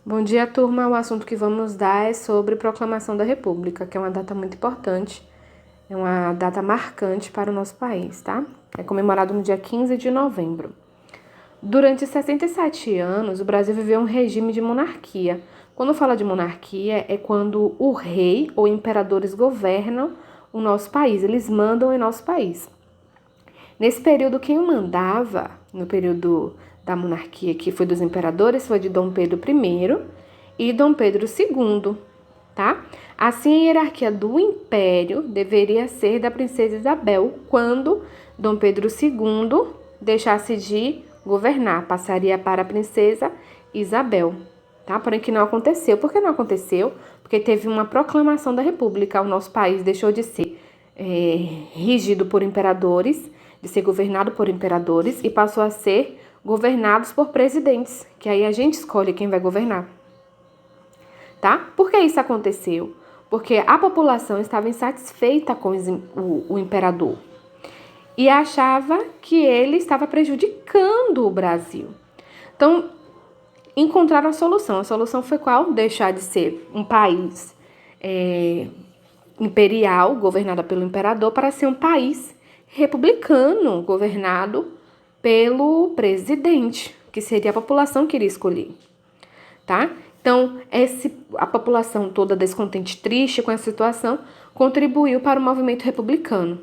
Bom dia, turma. O assunto que vamos dar é sobre Proclamação da República, que é uma data muito importante, é uma data marcante para o nosso país, tá? É comemorado no dia 15 de novembro. Durante 67 anos, o Brasil viveu um regime de monarquia. Quando fala de monarquia, é quando o rei ou imperadores governam o nosso país, eles mandam em nosso país. Nesse período, quem mandava, no período da monarquia, que foi dos imperadores, foi de Dom Pedro I e Dom Pedro II, tá? Assim, a hierarquia do império deveria ser da princesa Isabel, quando Dom Pedro II deixasse de governar, passaria para a princesa Isabel, tá? Porém, que não aconteceu. Por que não aconteceu? Porque teve uma proclamação da República, o nosso país deixou de ser rígido por imperadores, de ser governado por imperadores e passou a ser governados por presidentes, que aí a gente escolhe quem vai governar, tá? Por que isso aconteceu? Porque a população estava insatisfeita com o imperador e achava que ele estava prejudicando o Brasil. Então, encontraram a solução. A solução foi qual? Deixar de ser um país imperial, governado pelo imperador, para ser um país republicano, governado pelo presidente, que seria a população que iria escolher, tá? Então, a população toda descontente, triste com a situação, contribuiu para o movimento republicano.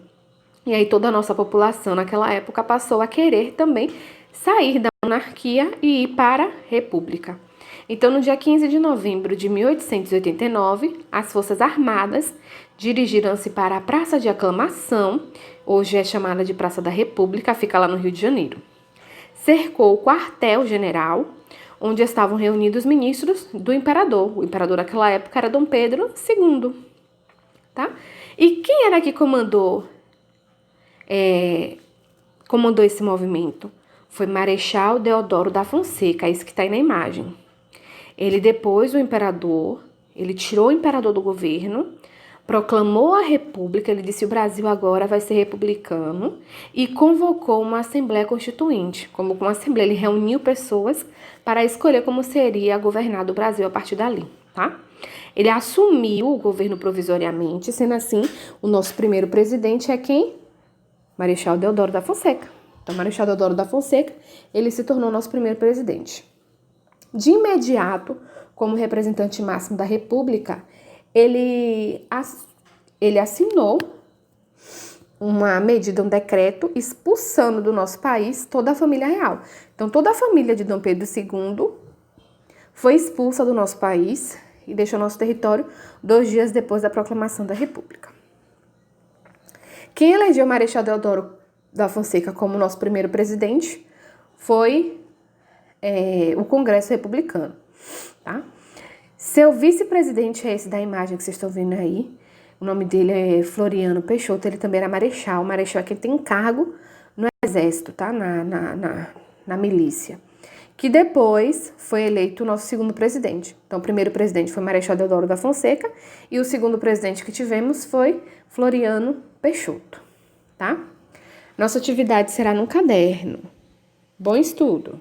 E aí toda a nossa população naquela época passou a querer também sair da monarquia e ir para a república. Então, no dia 15 de novembro de 1889, as Forças Armadas dirigiram-se para a Praça de Aclamação, hoje é chamada de Praça da República, fica lá no Rio de Janeiro. Cercou o quartel-general, onde estavam reunidos ministros do imperador. O imperador naquela época era Dom Pedro II, tá? E quem era que comandou esse movimento? Foi Marechal Deodoro da Fonseca, isso que está aí na imagem. Ele, depois do imperador, ele tirou o imperador do governo, proclamou a república, ele disse: o Brasil agora vai ser republicano, e convocou uma Assembleia Constituinte. Como uma Assembleia, ele reuniu pessoas para escolher como seria governado o Brasil a partir dali, tá? Ele assumiu o governo provisoriamente, sendo assim, o nosso primeiro presidente é quem? Marechal Deodoro da Fonseca. Então, Marechal Deodoro da Fonseca, ele se tornou nosso primeiro presidente. De imediato, como representante máximo da República, ele assinou uma medida, um decreto, expulsando do nosso país toda a família real. Então, toda a família de Dom Pedro II foi expulsa do nosso país e deixou nosso território 2 dias depois da proclamação da República. Quem elegeu Marechal Deodoro da Fonseca como nosso primeiro presidente foi o Congresso Republicano, tá? Seu vice-presidente é esse da imagem que vocês estão vendo aí. O nome dele é Floriano Peixoto, ele também era marechal. O marechal é quem tem cargo no exército, tá? Na milícia. Que depois foi eleito o nosso segundo presidente. Então, o primeiro presidente foi Marechal Deodoro da Fonseca e o segundo presidente que tivemos foi Floriano Peixoto, tá? Nossa atividade será no caderno. Bom estudo!